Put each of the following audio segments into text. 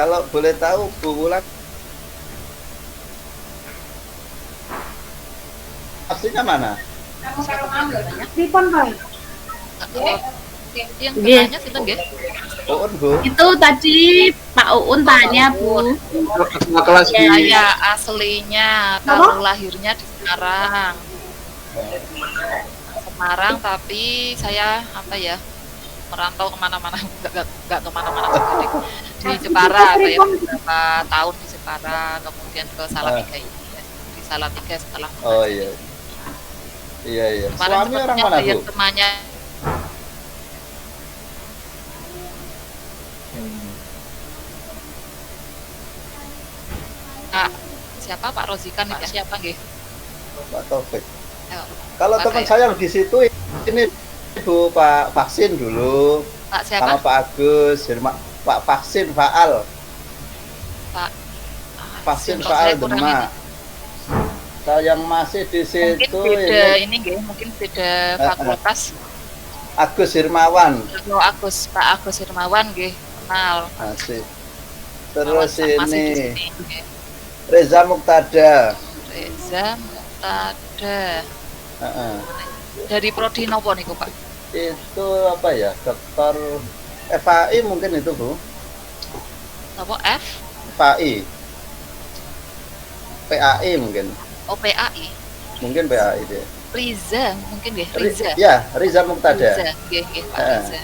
Kalau boleh tahu Bu Wulan aslinya mana? Pripun, Pak? Yang bertanya sinten nggih? Uun Bu. Itu tadi Pak Uun tanya, Bu. Kelas di Saya aslinya kalau lahirnya di Semarang. Semarang, tapi saya merantau kemana-mana, nggak kemana-mana juga deh. Di Jepara, saya beberapa tahun di Jepara, kemudian ke Salatiga ini, di Salatiga setelah. Oh iya. Iya. Kemarin Suami orang mana, Bu? Temannya siapa Pak Rozikan itu siapa nggih? Pak Taufik. Ayo, Kalau teman saya yang di situ ini Bu Pak Vaksin dulu. Pak siapa? Sama Pak Agus, Pak Vaksin Faal. Pak Vaksin Faal Demak. Saya yang masih di situ mungkin beda ini nggih, mungkin beda fakultas. Agus Hirmawan. Pak Agus Hirmawan nggih, kenal. Masih. Terus ini masih di sini, Reza Muktada. Dari prodi nopo niku, Pak? Itu apa ya? Dokter FAI mungkin itu, Bu. Apa F? FAI. PAI mungkin. Oh, PAI. Mungkin PAI deh. Riza, mungkin nggih, Riza. Ya, Riza Muktada. Riza, nggih, Pak Riza.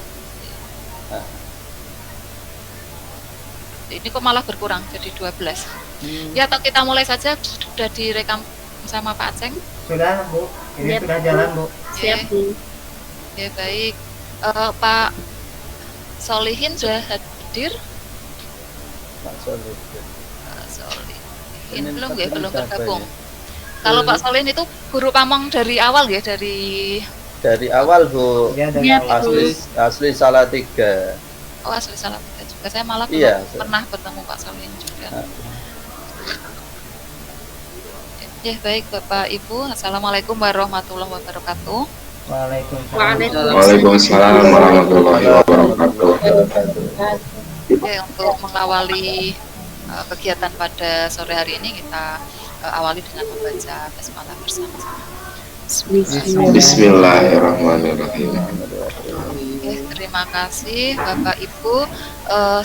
Ini kok malah berkurang jadi 12. Ya, atau kita mulai saja, sudah direkam sama Pak Aceng? Sudah, Bu. Ini sudah jalan, Bu. Siap, Bu. Ya, baik. Pak Solihin sudah hadir? Pak Solihin. Solihin belum bergabung. Kalau Pak Solihin itu guru pamong dari awal ya, dari awal, Bu. Ya, dari awal. Asli Salatiga. Oh, asli Salatiga juga. Saya malah iya, belum pernah bertemu Pak Solihin juga. Ya, baik Bapak Ibu. Assalamualaikum warahmatullahi wabarakatuh. Waalaikumsalam warahmatullahi wabarakatuh. Oke, untuk mengawali kegiatan pada sore hari ini kita awali dengan membaca basmalah bersama-sama. Bismillahirrahmanirrahim. Oke, terima kasih Bapak Ibu.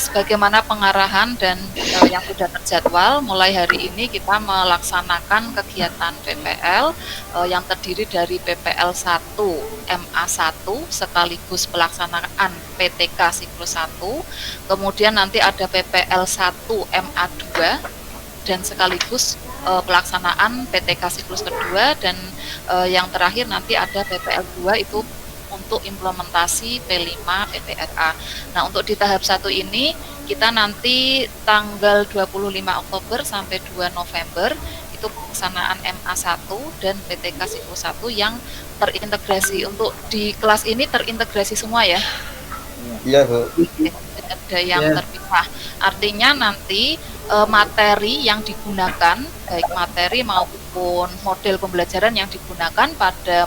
Sebagaimana pengarahan dan yang sudah terjadwal, mulai hari ini kita melaksanakan kegiatan PPL yang terdiri dari PPL 1 MA1 sekaligus pelaksanaan PTK siklus 1, kemudian nanti ada PPL 1 MA2 dan sekaligus pelaksanaan PTK siklus kedua, dan yang terakhir nanti ada PPL 2 itu untuk implementasi P5 PPRA. Nah, untuk di tahap 1 ini kita nanti tanggal 25 Oktober sampai 2 November itu pelaksanaan MA1 dan PTK siklus 1 yang terintegrasi. Untuk di kelas ini terintegrasi semua ya? Iya, Bu. Ada yang terpisah. Artinya nanti materi yang digunakan, baik materi maupun model pembelajaran yang digunakan pada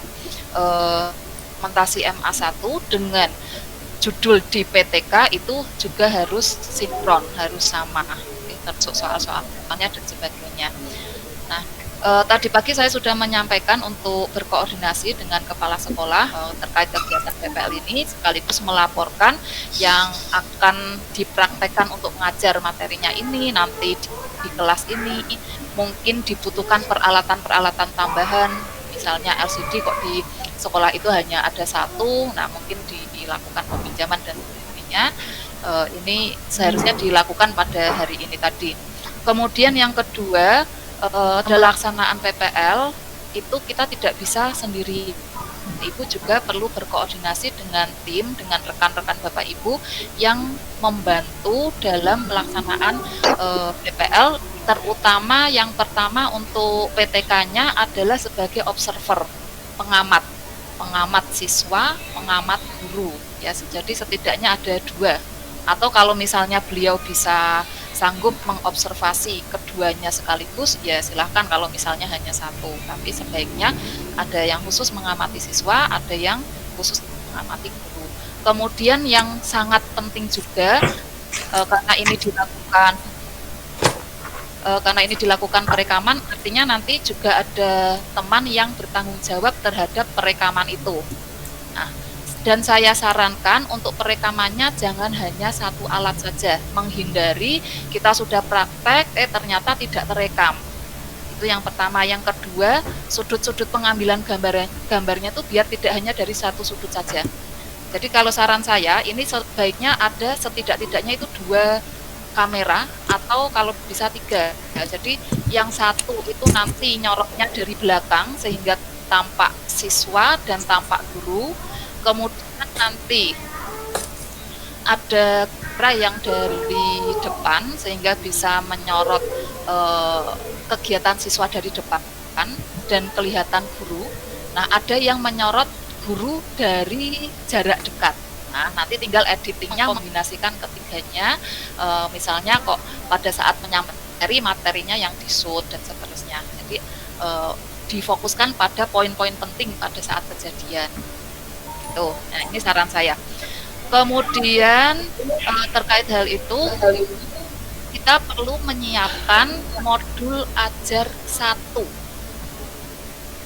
implementasi MA1 dengan judul di PTK itu juga harus sinkron, harus sama, termasuk soal-soalnya dan sebagainya. Nah, tadi pagi saya sudah menyampaikan untuk berkoordinasi dengan kepala sekolah terkait kegiatan PPL ini, sekaligus melaporkan yang akan dipraktekkan untuk mengajar materinya ini nanti di kelas ini. Mungkin dibutuhkan peralatan-peralatan tambahan, misalnya LCD kok di sekolah itu hanya ada satu, nah mungkin dilakukan peminjaman dan sebagainya. Ini seharusnya dilakukan pada hari ini tadi. Kemudian yang kedua, dalam pelaksanaan PPL itu kita tidak bisa sendiri. Ibu juga perlu berkoordinasi dengan tim, dengan rekan-rekan Bapak Ibu yang membantu dalam pelaksanaan PPL, terutama yang pertama untuk PTK-nya adalah sebagai observer, pengamat siswa, pengamat guru ya. Jadi setidaknya ada 2, atau kalau misalnya beliau bisa sanggup mengobservasi keduanya sekaligus ya silahkan, kalau misalnya hanya 1, tapi sebaiknya ada yang khusus mengamati siswa, ada yang khusus mengamati guru. Kemudian yang sangat penting juga karena ini dilakukan karena ini dilakukan perekaman, artinya nanti juga ada teman yang bertanggung jawab terhadap perekaman itu. Nah, dan saya sarankan untuk perekamannya jangan hanya satu alat saja, menghindari kita sudah praktek, ternyata tidak terekam. Itu yang pertama. Yang kedua, sudut-sudut pengambilan gambarnya itu biar tidak hanya dari satu sudut saja. Jadi kalau saran saya, ini sebaiknya ada setidak-tidaknya itu 2 kamera atau kalau bisa 3. Nah, jadi yang satu itu nanti nyorotnya dari belakang sehingga tampak siswa dan tampak guru. Kemudian nanti ada kamera yang dari depan sehingga bisa menyorot kegiatan siswa dari depan dan kelihatan guru. Nah, ada yang menyorot guru dari jarak dekat. Nah, nanti tinggal editingnya kombinasikan ketiganya, misalnya kok pada saat menyampaikan materinya yang di-shoot dan seterusnya. Jadi difokuskan pada poin-poin penting pada saat kejadian. Tuh, nah ini saran saya. Kemudian terkait hal itu, kita perlu menyiapkan modul ajar 1.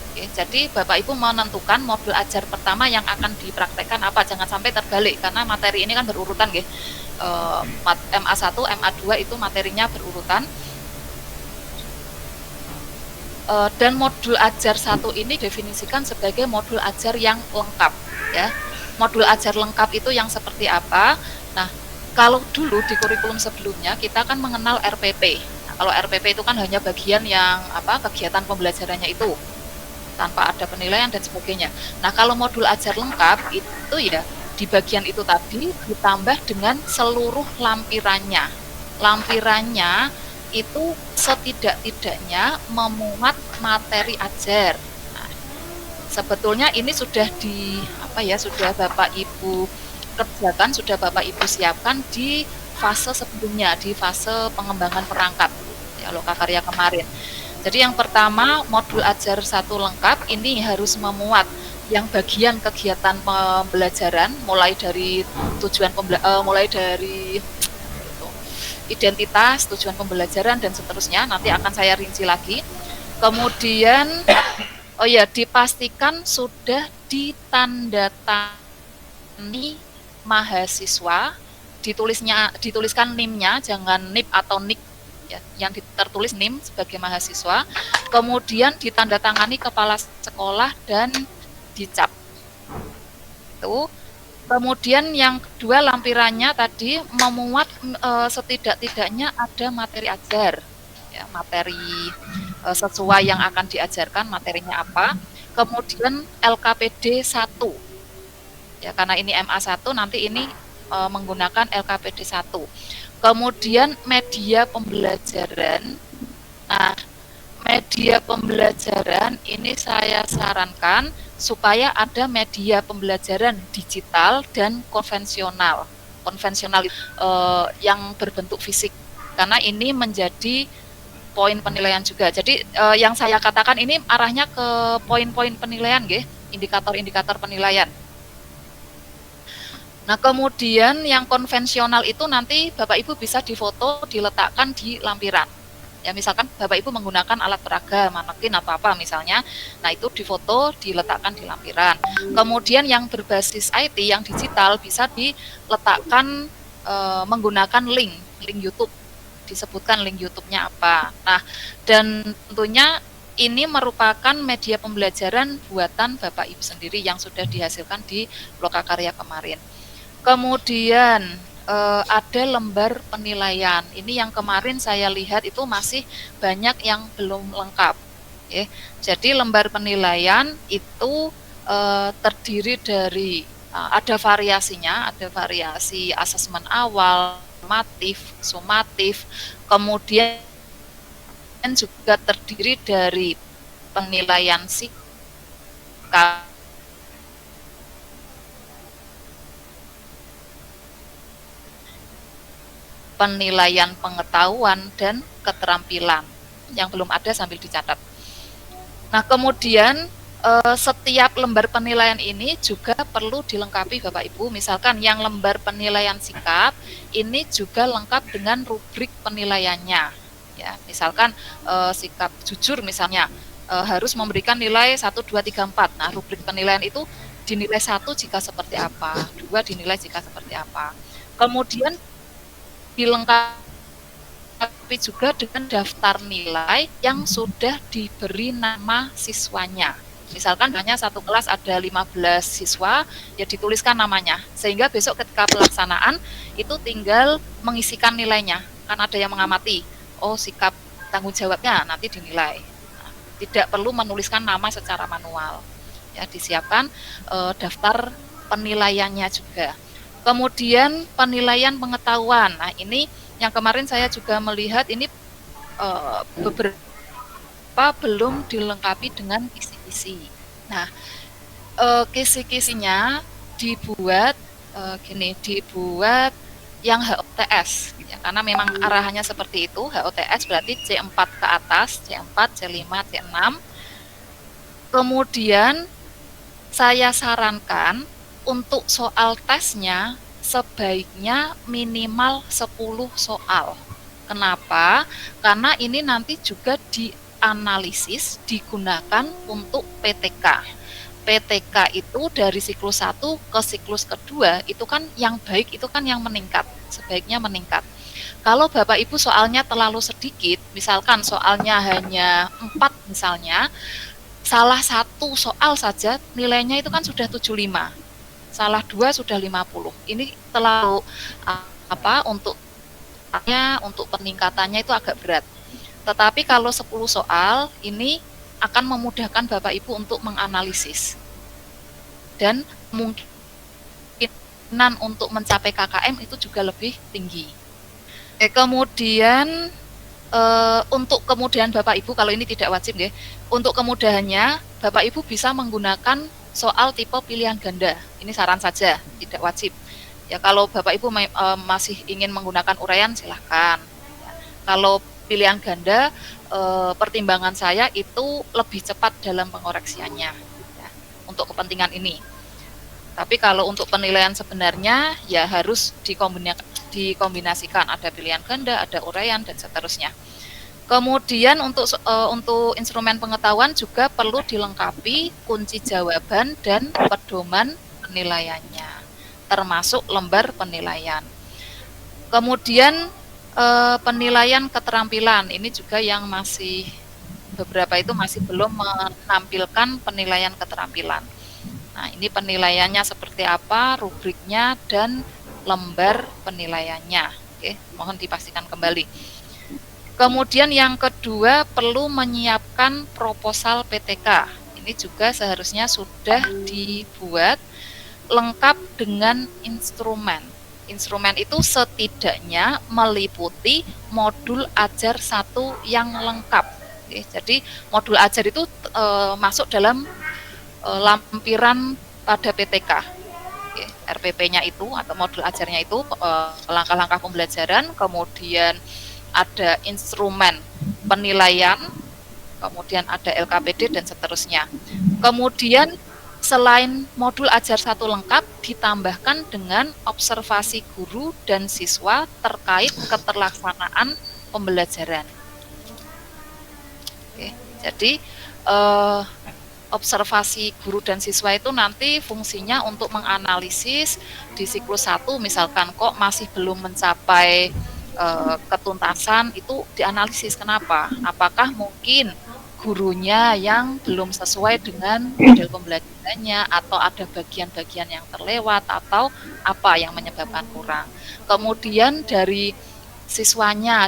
Oke, jadi Bapak Ibu menentukan modul ajar pertama yang akan dipraktekkan apa, jangan sampai terbalik karena materi ini kan berurutan nggih. MA1, MA2 itu materinya berurutan. Dan modul ajar 1 ini definisikan sebagai modul ajar yang lengkap ya. Modul ajar lengkap itu yang seperti apa? Nah, kalau dulu di kurikulum sebelumnya kita kan mengenal RPP. Nah, kalau RPP itu kan hanya bagian yang kegiatan pembelajarannya itu tanpa ada penilaian dan sebagainya. Nah, kalau modul ajar lengkap itu ya di bagian itu tadi ditambah dengan seluruh lampirannya. Lampirannya itu setidak-tidaknya memuat materi ajar. Nah, sebetulnya ini sudah sudah Bapak Ibu kerjakan, sudah Bapak Ibu siapkan di fase sebelumnya, di fase pengembangan perangkat ya Lokakarya kemarin. Jadi yang pertama, modul ajar 1 lengkap ini harus memuat yang bagian kegiatan pembelajaran mulai dari mulai dari identitas, tujuan pembelajaran dan seterusnya. Nanti akan saya rinci lagi. Kemudian dipastikan sudah ditandatangani mahasiswa, dituliskan NIM-nya, jangan NIP atau NIK. Ya, yang tertulis NIM sebagai mahasiswa, kemudian ditandatangani kepala sekolah dan dicap. Itu. Kemudian yang kedua, lampirannya tadi memuat setidak-tidaknya ada materi ajar, ya, materi sesuai yang akan diajarkan, materinya apa. Kemudian LKPD 1, ya karena ini MA1 nanti ini menggunakan LKPD 1. Kemudian media pembelajaran. Nah, media pembelajaran ini saya sarankan supaya ada media pembelajaran digital dan konvensional. Konvensional yang berbentuk fisik. Karena ini menjadi poin penilaian juga. Jadi yang saya katakan ini arahnya ke poin-poin penilaian nggih, indikator-indikator penilaian. Nah, kemudian yang konvensional itu nanti Bapak Ibu bisa difoto, diletakkan di lampiran. Ya, misalkan Bapak Ibu menggunakan alat peraga, manekin atau apa misalnya. Nah, itu difoto, diletakkan di lampiran. Kemudian yang berbasis IT, yang digital bisa diletakkan menggunakan link YouTube. Disebutkan link YouTube-nya apa. Nah, dan tentunya ini merupakan media pembelajaran buatan Bapak Ibu sendiri yang sudah dihasilkan di Lokakarya kemarin. Kemudian ada lembar penilaian. Ini yang kemarin saya lihat itu masih banyak yang belum lengkap. Ya. Jadi lembar penilaian itu terdiri dari ada variasinya, ada variasi asesmen awal, sumatif, kemudian juga terdiri dari penilaian sikap, penilaian pengetahuan dan keterampilan. Yang belum ada sambil dicatat. Nah, kemudian setiap lembar penilaian ini juga perlu dilengkapi Bapak Ibu. Misalkan yang lembar penilaian sikap ini juga lengkap dengan rubrik penilaiannya. Ya, misalkan sikap jujur misalnya harus memberikan nilai 1, 2, 3, 4. Nah, rubrik penilaian itu dinilai 1 jika seperti apa, 2 dinilai jika seperti apa. Kemudian dilengkapi juga dengan daftar nilai yang sudah diberi nama siswanya. Misalkan hanya satu kelas ada 15 siswa, ya dituliskan namanya. Sehingga besok ketika pelaksanaan itu tinggal mengisikan nilainya. Kan ada yang mengamati, oh sikap tanggung jawabnya nanti dinilai. Nah, tidak perlu menuliskan nama secara manual. Ya, disiapkan daftar penilaiannya juga. Kemudian penilaian pengetahuan. Nah, ini yang kemarin saya juga melihat ini beberapa belum dilengkapi dengan kisi-kisi. Nah, kisi-kisinya dibuat dibuat yang HOTS, ya, karena memang arahannya seperti itu. HOTS berarti C4 ke atas, C4, C5, C6. Kemudian saya sarankan untuk soal tesnya sebaiknya minimal 10 soal. Kenapa? Karena ini nanti juga dianalisis digunakan untuk PTK. PTK itu dari siklus 1 ke siklus kedua itu kan yang baik, itu kan yang meningkat, sebaiknya meningkat. Kalau Bapak Ibu soalnya terlalu sedikit, misalkan soalnya hanya 4 misalnya, salah satu soal saja nilainya itu kan sudah 75. Salah 2 sudah 50. Ini terlalu untuk peningkatannya itu agak berat. Tetapi kalau 10 soal ini akan memudahkan Bapak Ibu untuk menganalisis. Dan kemungkinan untuk mencapai KKM itu juga lebih tinggi. Kemudian untuk kemudahan Bapak Ibu, kalau ini tidak wajib ya, untuk kemudahannya Bapak Ibu bisa menggunakan soal tipe pilihan ganda. Ini saran saja, tidak wajib. Ya, kalau Bapak Ibu masih ingin menggunakan uraian silahkan. Ya, kalau pilihan ganda, pertimbangan saya itu lebih cepat dalam pengoreksiannya ya, untuk kepentingan ini. Tapi kalau untuk penilaian sebenarnya ya harus dikombinasikan, ada pilihan ganda, ada uraian dan seterusnya. Kemudian untuk instrumen pengetahuan juga perlu dilengkapi kunci jawaban dan pedoman penilaiannya, termasuk lembar penilaian. Kemudian penilaian keterampilan ini juga yang masih beberapa itu masih belum menampilkan penilaian keterampilan. Nah, ini penilaiannya seperti apa, rubriknya dan lembar penilaiannya. Oke, mohon dipastikan kembali. Kemudian yang kedua perlu menyiapkan proposal PTK. Ini juga seharusnya sudah dibuat lengkap dengan instrumen. Instrumen itu setidaknya meliputi modul ajar 1 yang lengkap. Oke, jadi modul ajar itu masuk dalam lampiran pada PTK. Oke, RPP-nya itu atau modul ajarnya itu langkah-langkah pembelajaran, kemudian ada instrumen penilaian, kemudian ada LKPD dan seterusnya. Kemudian selain modul ajar 1 lengkap, ditambahkan dengan observasi guru dan siswa terkait keterlaksanaan pembelajaran. Oke, jadi observasi guru dan siswa itu nanti fungsinya untuk menganalisis di siklus 1 misalkan kok masih belum mencapai ketuntasan, itu dianalisis kenapa? Apakah mungkin gurunya yang belum sesuai dengan model pembelajarannya, atau ada bagian-bagian yang terlewat, atau apa yang menyebabkan kurang. Kemudian dari siswanya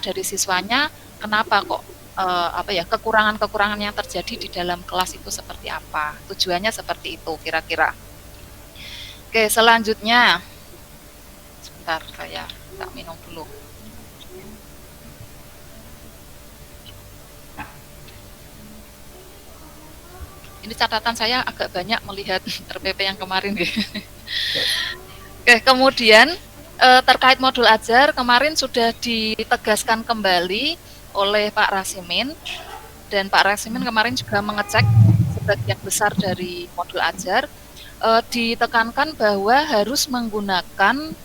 kenapa kok kekurangan-kekurangan yang terjadi di dalam kelas itu seperti apa? Tujuannya seperti itu kira-kira. Oke, selanjutnya sebentar saya tak minum dulu. Ini catatan saya agak banyak melihat RPP yang kemarin. Oke, kemudian terkait modul ajar, kemarin sudah ditegaskan kembali oleh Pak Rasimin, dan Pak Rasimin kemarin juga mengecek sebagian besar dari modul ajar, ditekankan bahwa harus menggunakan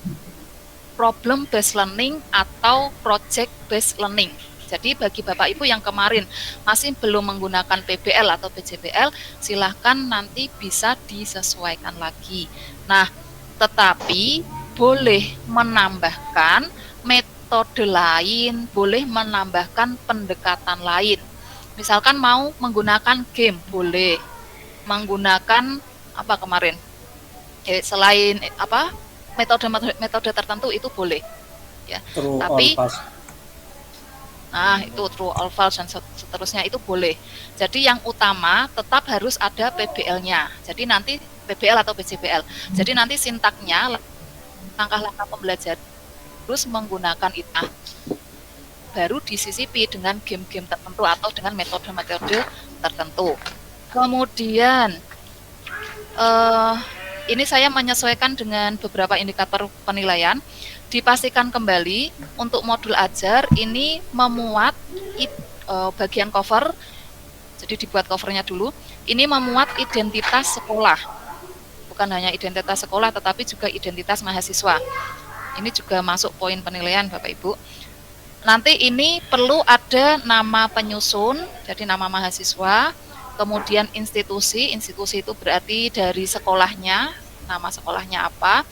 problem based learning atau project based learning. Jadi bagi Bapak Ibu yang kemarin masih belum menggunakan PBL atau PJBL, silahkan nanti bisa disesuaikan lagi. Nah, tetapi boleh menambahkan metode lain, boleh menambahkan pendekatan lain. Misalkan mau menggunakan game, boleh. Menggunakan apa kemarin? Selain apa? Metode tertentu itu boleh. Ya. True Tapi all pass. nah, itu true all false dan seterusnya itu boleh. Jadi yang utama tetap harus ada PBL-nya. Jadi nanti PBL atau PJBL. Jadi nanti sintaknya, langkah-langkah pembelajaran terus menggunakan itu. Baru disisipi dengan game-game tertentu atau dengan metode-metode tertentu. Kemudian ini saya menyesuaikan dengan beberapa indikator penilaian. Dipastikan kembali untuk modul ajar ini memuat bagian cover, jadi dibuat covernya dulu. Ini memuat identitas sekolah, bukan hanya identitas sekolah tetapi juga identitas mahasiswa. Ini juga masuk poin penilaian Bapak Ibu. Nanti ini perlu ada nama penyusun, jadi nama mahasiswa, kemudian institusi itu berarti dari sekolahnya, nama sekolahnya apa,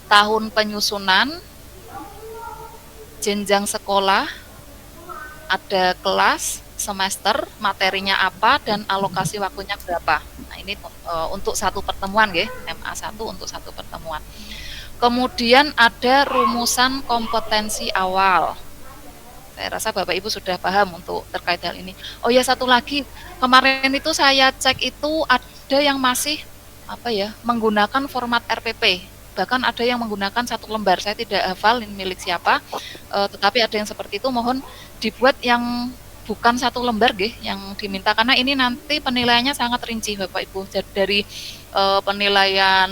tahun penyusunan, jenjang sekolah, ada kelas, semester, materinya apa, dan alokasi waktunya berapa. Nah, ini untuk satu pertemuan ya, MA1 untuk satu pertemuan. Kemudian ada rumusan kompetensi awal. Saya rasa Bapak Ibu sudah paham untuk terkait hal ini. Oh ya, satu lagi, kemarin itu saya cek itu ada yang masih menggunakan format RPP. Bahkan ada yang menggunakan satu lembar, saya tidak hafal ini milik siapa, tetapi ada yang seperti itu. Mohon dibuat yang bukan satu lembar yang diminta, karena ini nanti penilaiannya sangat rinci Bapak Ibu. Jadi dari penilaian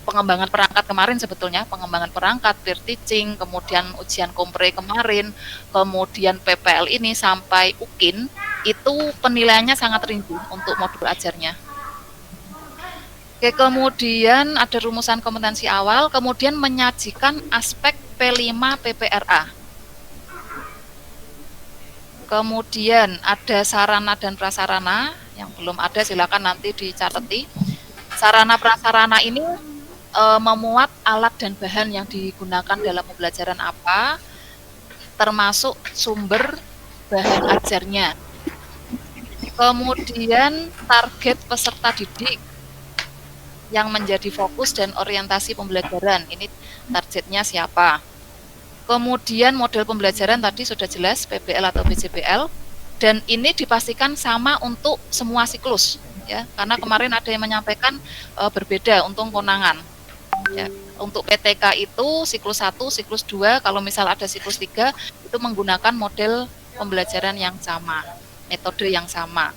pengembangan perangkat kemarin, sebetulnya pengembangan perangkat, peer teaching, kemudian ujian kompre kemarin, kemudian PPL ini sampai UKIN, itu penilaiannya sangat rinci untuk modul ajarnya. Oke, kemudian ada rumusan kompetensi awal, kemudian menyajikan aspek P5 PPRA. Kemudian ada sarana dan prasarana, yang belum ada silakan nanti dicatati. Sarana prasarana ini memuat alat dan bahan yang digunakan dalam pembelajaran apa, termasuk sumber bahan ajarnya. Kemudian target peserta didik yang menjadi fokus dan orientasi pembelajaran, ini targetnya siapa. Kemudian model pembelajaran tadi sudah jelas, PBL atau PJBL, dan ini dipastikan sama untuk semua siklus, ya, karena kemarin ada yang menyampaikan berbeda untuk konangan. Ya, untuk PTK itu siklus 1, siklus 2, kalau misal ada siklus 3, itu menggunakan model pembelajaran yang sama, metode yang sama.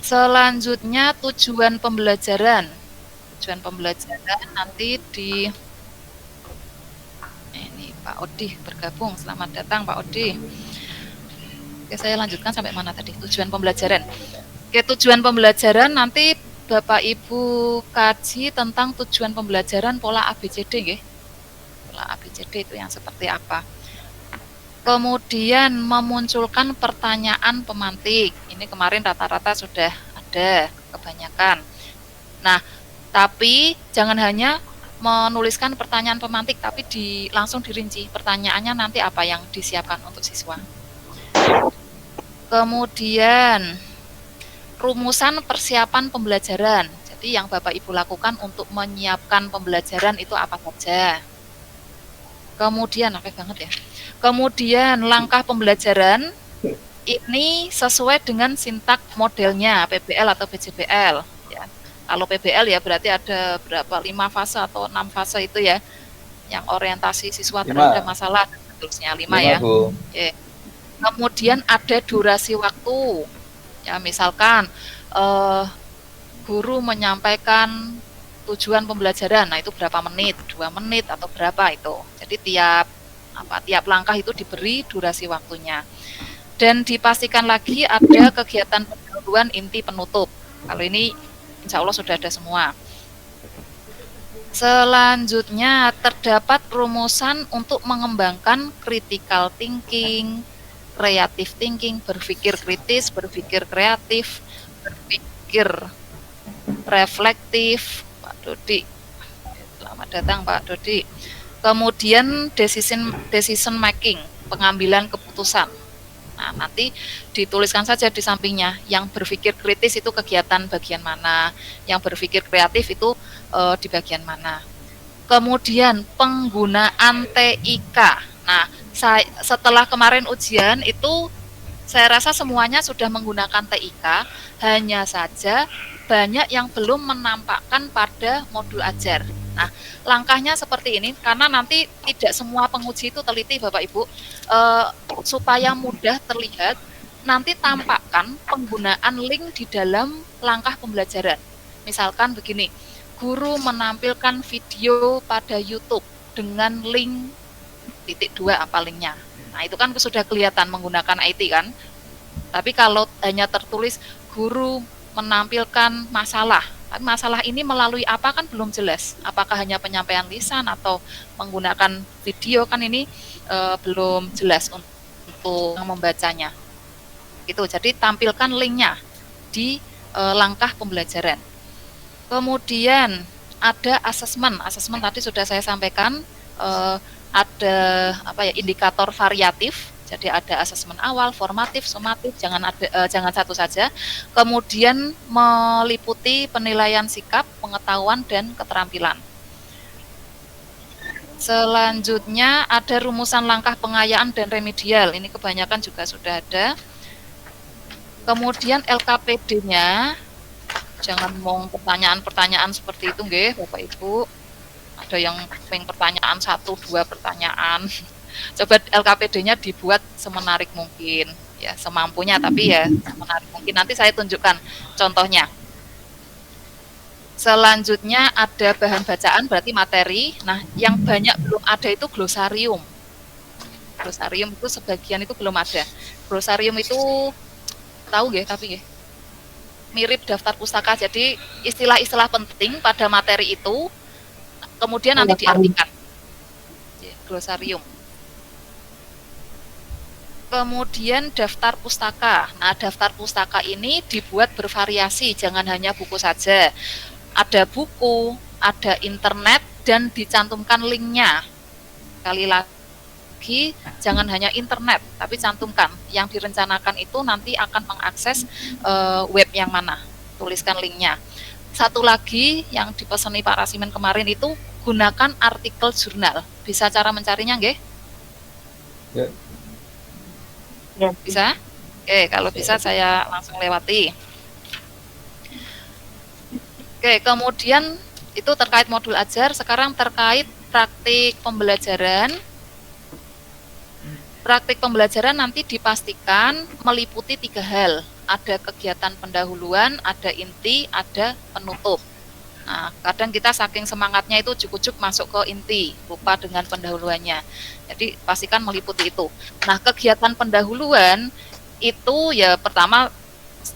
Selanjutnya tujuan pembelajaran. Tujuan pembelajaran nanti di ini Pak Odi bergabung. Selamat datang Pak Odi. Oke, saya lanjutkan sampai mana tadi? Tujuan pembelajaran. Oke, tujuan pembelajaran nanti Bapak Ibu kaji tentang tujuan pembelajaran pola ABCD ya. Pola ABCD itu yang seperti apa? Kemudian memunculkan pertanyaan pemantik. Ini kemarin rata-rata sudah ada kebanyakan. Nah, tapi jangan hanya menuliskan pertanyaan pemantik, tapi langsung dirinci pertanyaannya nanti apa yang disiapkan untuk siswa. Kemudian rumusan persiapan pembelajaran. Jadi yang Bapak Ibu lakukan untuk menyiapkan pembelajaran itu apa saja. Kemudian Kemudian langkah pembelajaran ini sesuai dengan sintak modelnya PBL atau PJBL. Ya. Kalau PBL ya berarti ada berapa 5 fase atau 6 fase itu ya, yang orientasi siswa terhadap masalah dan seterusnya 5 ya. Oke. Kemudian ada durasi waktu. Ya, misalkan guru menyampaikan tujuan pembelajaran, nah itu berapa menit, 2 menit atau berapa itu. Jadi tiap langkah itu diberi durasi waktunya. Dan dipastikan lagi ada kegiatan pendahuluan, inti, penutup. Kalau ini insya Allah sudah ada semua. Selanjutnya terdapat rumusan untuk mengembangkan critical thinking, creative thinking, berpikir kritis, berpikir kreatif, berpikir reflektif. Pak Dodi, selamat datang Pak Dodi. Kemudian decision making, pengambilan keputusan. Nah, nanti dituliskan saja di sampingnya, yang berpikir kritis itu kegiatan bagian mana, yang berpikir kreatif itu di bagian mana. Kemudian penggunaan TIK. Nah, setelah kemarin ujian itu saya rasa semuanya sudah menggunakan TIK, hanya saja banyak yang belum menampakkan pada modul ajar. Nah, langkahnya seperti ini, karena nanti tidak semua penguji itu teliti Bapak Ibu, supaya mudah terlihat, nanti tampakkan penggunaan link di dalam langkah pembelajaran. Misalkan begini, guru menampilkan video pada YouTube dengan link .2 apa linknya. Nah, itu kan sudah kelihatan menggunakan IT kan. Tapi kalau hanya tertulis guru menampilkan masalah, tapi masalah ini melalui apa kan belum jelas. Apakah hanya penyampaian lisan atau menggunakan video kan ini belum jelas untuk membacanya. Itu jadi tampilkan linknya di langkah pembelajaran. Kemudian ada asesmen tadi sudah saya sampaikan, ada indikator variatif. Jadi ada asesmen awal, formatif, sumatif, jangan satu saja. Kemudian meliputi penilaian sikap, pengetahuan, dan keterampilan. Selanjutnya ada rumusan langkah pengayaan dan remedial. Ini kebanyakan juga sudah ada. Kemudian LKPD-nya, jangan mau pertanyaan-pertanyaan seperti itu, nggih, Bapak Ibu. Ada yang pertanyaan 1-2 pertanyaan. Coba LKPD-nya dibuat semenarik mungkin, ya semampunya, tapi ya semenarik mungkin. Nanti saya tunjukkan contohnya. Selanjutnya ada bahan bacaan, berarti materi. Nah, yang banyak belum ada itu glosarium. Glosarium itu sebagian itu belum ada. Glosarium itu tahu nggih, tapi nggih mirip daftar pustaka. Jadi istilah-istilah penting pada materi itu kemudian nanti diartikan. Glosarium. Kemudian daftar pustaka. Nah, daftar pustaka ini dibuat bervariasi, jangan hanya buku saja. Ada buku, ada internet, dan dicantumkan linknya. Sekali lagi, jangan hanya internet, tapi cantumkan. Yang direncanakan itu nanti akan mengakses web yang mana. Tuliskan linknya. Satu lagi yang dipesani Pak Rasimen kemarin itu, gunakan artikel jurnal. Bisa cara mencarinya, nggih? Ya. Bisa? Oke, kalau bisa saya langsung lewati. Oke, kemudian itu terkait modul ajar. Sekarang terkait praktik pembelajaran. Praktik pembelajaran nanti dipastikan meliputi 3 hal. Ada kegiatan pendahuluan, ada inti, ada penutup. Nah, kadang kita saking semangatnya itu cukup masuk ke inti, lupa dengan pendahuluannya. Jadi pastikan meliputi itu. Nah, kegiatan pendahuluan itu ya pertama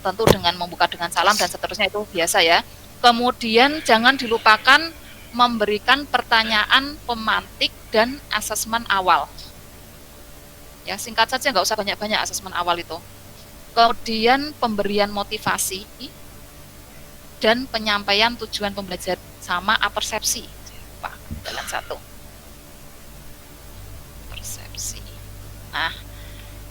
tentu dengan membuka dengan salam dan seterusnya, itu biasa ya. Kemudian jangan dilupakan memberikan pertanyaan pemantik dan asesmen awal. Ya, singkat saja, nggak usah banyak-banyak asesmen awal itu. Kemudian pemberian motivasi dan penyampaian tujuan pembelajaran sama apersepsi. Pak, dalam satu. Persepsi. Nah,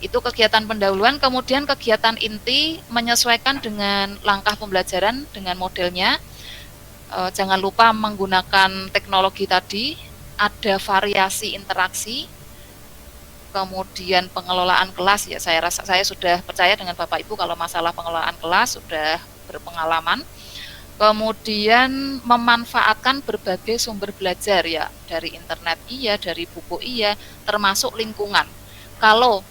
itu kegiatan pendahuluan. Kemudian kegiatan inti menyesuaikan dengan langkah pembelajaran, dengan modelnya. Jangan lupa menggunakan teknologi tadi. Ada variasi interaksi. Kemudian pengelolaan kelas, ya saya sudah percaya dengan Bapak Ibu kalau masalah pengelolaan kelas sudah berpengalaman. Kemudian memanfaatkan berbagai sumber belajar, ya dari internet iya, dari buku iya, termasuk lingkungan. Kalau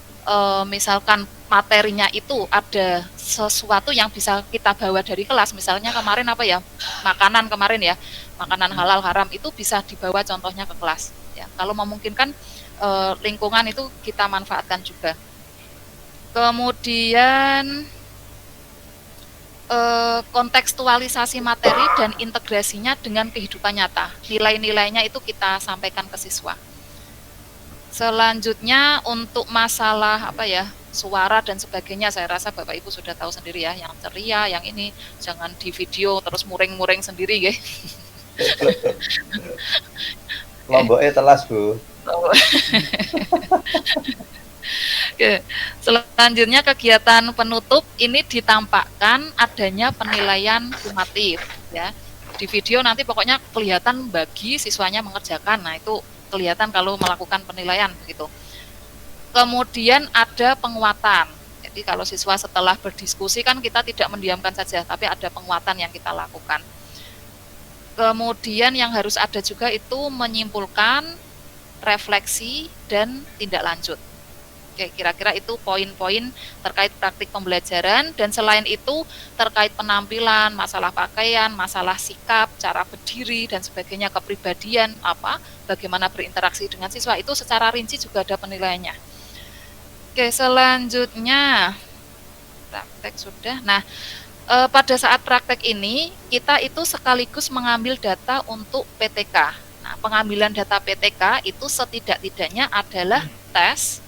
misalkan materinya itu ada sesuatu yang bisa kita bawa dari kelas, misalnya kemarin apa ya, makanan kemarin ya, makanan halal haram itu bisa dibawa contohnya ke kelas. Ya, kalau memungkinkan lingkungan itu kita manfaatkan juga. Kemudian kontekstualisasi materi dan integrasinya dengan kehidupan nyata. Nilai-nilainya itu kita sampaikan ke siswa. Selanjutnya untuk masalah suara dan sebagainya, saya rasa Bapak Ibu sudah tahu sendiri ya, yang ceria, yang ini jangan di video terus muring-muring sendiri ya. Lomboknya telas, Bu. Oke. Selanjutnya kegiatan penutup ini ditampakkan adanya penilaian sumatif ya. Di video nanti pokoknya kelihatan bagi siswanya mengerjakan. Nah, itu kelihatan kalau melakukan penilaian begitu. Kemudian ada penguatan. Jadi kalau siswa setelah berdiskusi kan kita tidak mendiamkan saja, tapi ada penguatan yang kita lakukan. Kemudian yang harus ada juga itu menyimpulkan, refleksi, dan tindak lanjut. Oke, kira-kira itu poin-poin terkait praktik pembelajaran, dan selain itu terkait penampilan, masalah pakaian, masalah sikap, cara berdiri dan sebagainya, kepribadian, bagaimana berinteraksi dengan siswa, itu secara rinci juga ada penilaiannya. Oke, selanjutnya praktek sudah. Nah, pada saat praktek ini kita itu sekaligus mengambil data untuk PTK. Nah, pengambilan data PTK itu setidak-tidaknya adalah tes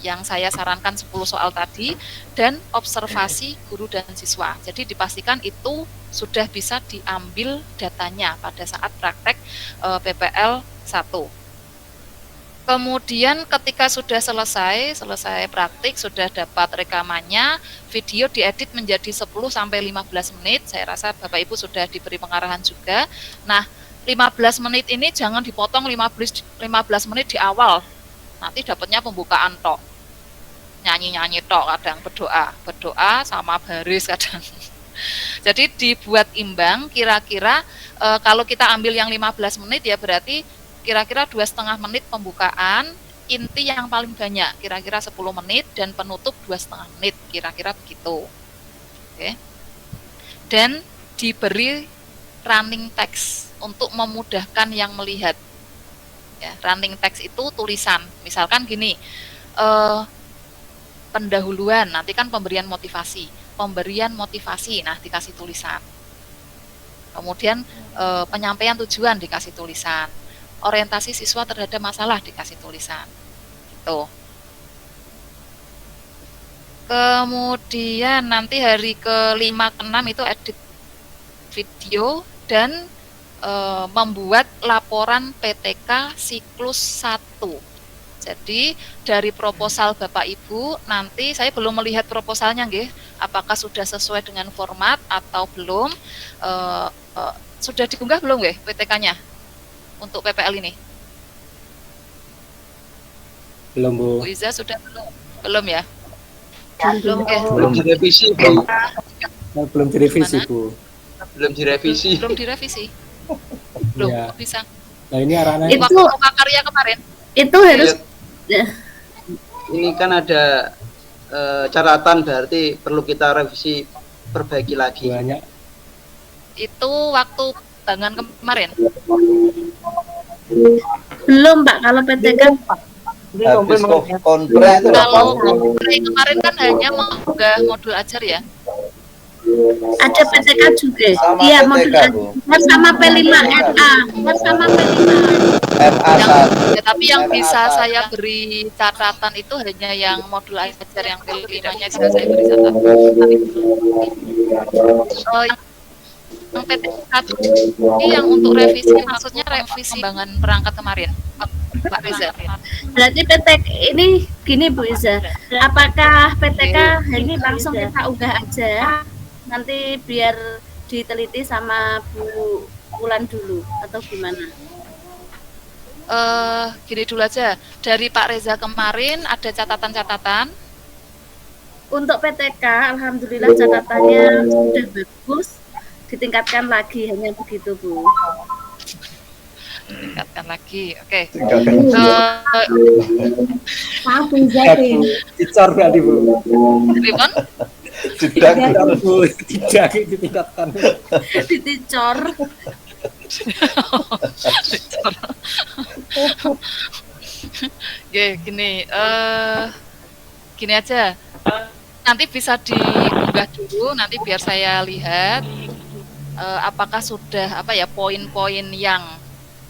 yang saya sarankan 10 soal tadi dan observasi guru dan siswa. Jadi dipastikan itu sudah bisa diambil datanya pada saat praktek PPL 1. Kemudian ketika sudah selesai praktik, sudah dapat rekamannya, video diedit menjadi 10-15 menit. Saya rasa Bapak Ibu sudah diberi pengarahan juga. Nah, 15 menit ini jangan dipotong 15 menit di awal. Nanti dapatnya pembukaan tok, nyanyi tok, kadang berdoa sama baris kadang. Jadi dibuat imbang, kira-kira kalau kita ambil yang 15 menit ya berarti kira-kira 2,5 menit pembukaan, inti yang paling banyak kira-kira 10 menit, dan penutup 2,5 menit, kira-kira begitu. Oke. Dan diberi running text untuk memudahkan yang melihat. Ya, running text itu tulisan, misalkan gini, pendahuluan, nanti kan pemberian motivasi, nah dikasih tulisan. Kemudian penyampaian tujuan dikasih tulisan, orientasi siswa terhadap masalah dikasih tulisan, gitu. Kemudian nanti hari ke-5 ke-6 itu edit video dan membuat laporan PTK siklus 1. Jadi dari proposal Bapak Ibu, nanti saya belum melihat proposalnya nggih, apakah sudah sesuai dengan format atau belum. Sudah diunggah belum nggih PTK-nya untuk PPL ini? Belum, Bu. Bu Iza sudah belum ya? Belum direvisi, Bu. Belum direvisi, Bu. Belum direvisi. Belum direvisi. Belum Ya. bisa. Nah, ini arahnya Itu waktu karya kemarin. Itu harus Ini kan ada catatan, berarti perlu kita revisi, perbaiki lagi. banyak. Itu waktu bangan kemarin. belum Pak, kalau PTK Habis konpre itu Kalau kemarin kan hanya mengunggah modul ajar ya. ada PTK juga. Sama Iya, PTK, modul Bu. sama P5MA, sama P5. MA1. Tapi yang MA1. bisa saya beri catatan itu hanya yang modul ajar yang P5-nya bisa saya beri catatan. Tapi yang PTK ini yang untuk revisi, maksudnya revisi pengembangan perangkat kemarin, Pak Reza. Berarti PTK ini gini Bu Iza, apakah PTK ini langsung kita unggah aja, nanti biar diteliti sama Bu Wulan dulu atau gimana? Gini dulu aja, dari Pak Reza kemarin ada catatan-catatan. Untuk PTK, alhamdulillah catatannya sudah bagus, ditingkatkan lagi, hanya begitu Bu. Tingkatkan lagi, oke. Maaf Bu Iza, Dicor berarti, Bu. Ribon? Jedak. Bu, tidak ditingkatkan. diticor. Oke, gini, gini aja. Nanti bisa diunggah dulu, nanti biar saya lihat apakah sudah apa ya poin-poin yang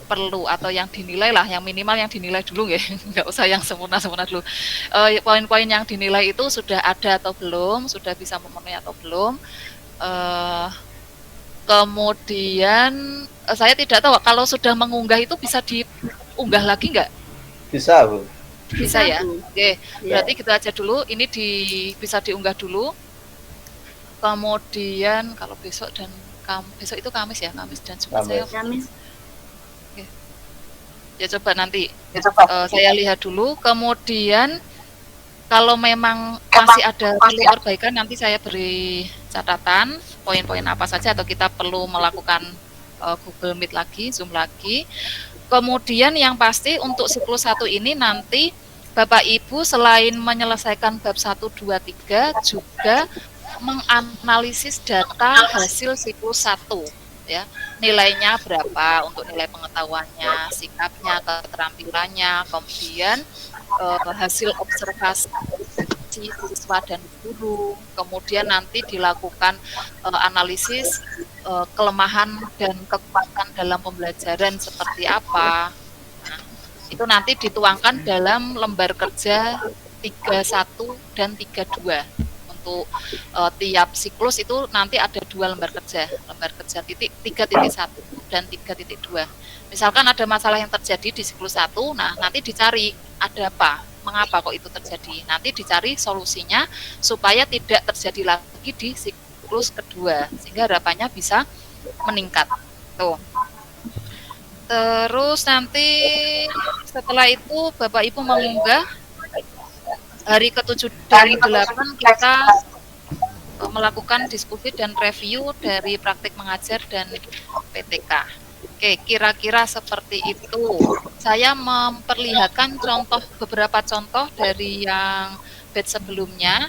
perlu atau yang dinilai lah, yang minimal yang dinilai dulu ya, nggak usah yang sempurna-sempurna dulu. Poin-poin yang dinilai itu sudah ada atau belum, sudah bisa memenuhi atau belum. Kemudian saya tidak tahu kalau sudah mengunggah itu bisa diunggah lagi nggak? Bisa, Bu. Bisa ya. Bu. Oke, berarti gitu aja dulu. Ini bisa diunggah dulu. Kemudian kalau besok dan besok itu Kamis ya, Kamis dan Jumat saya. Kamis. Ya coba nanti saya lihat dulu. Kemudian kalau memang masih ada perlu perbaikan, nanti saya beri catatan poin-poin apa saja atau kita perlu melakukan Google Meet lagi, Zoom lagi. Kemudian yang pasti untuk siklus 1 ini nanti Bapak Ibu selain menyelesaikan bab 1, 2, 3 juga menganalisis data hasil siklus 1 ya. Nilainya berapa untuk nilai pengetahuannya, sikapnya, keterampilannya, kemudian hasil observasi siswa dan guru, kemudian nanti dilakukan analisis kelemahan dan kekuatan dalam pembelajaran seperti apa. Nah, itu nanti dituangkan dalam lembar kerja 31 dan 32. Untuk tiap siklus itu nanti ada 2 lembar kerja 3.1 dan 3.2. Misalkan ada masalah yang terjadi di siklus 1, nah nanti dicari ada apa, mengapa kok itu terjadi, nanti dicari solusinya supaya tidak terjadi lagi di siklus kedua sehingga harapannya bisa meningkat. Tuh. Terus nanti setelah itu Bapak Ibu mengunggah hari ke-7 dan 8 kita melakukan diskusi dan review dari praktik mengajar dan PTK. Oke, kira-kira seperti itu. Saya memperlihatkan beberapa contoh dari yang batch sebelumnya.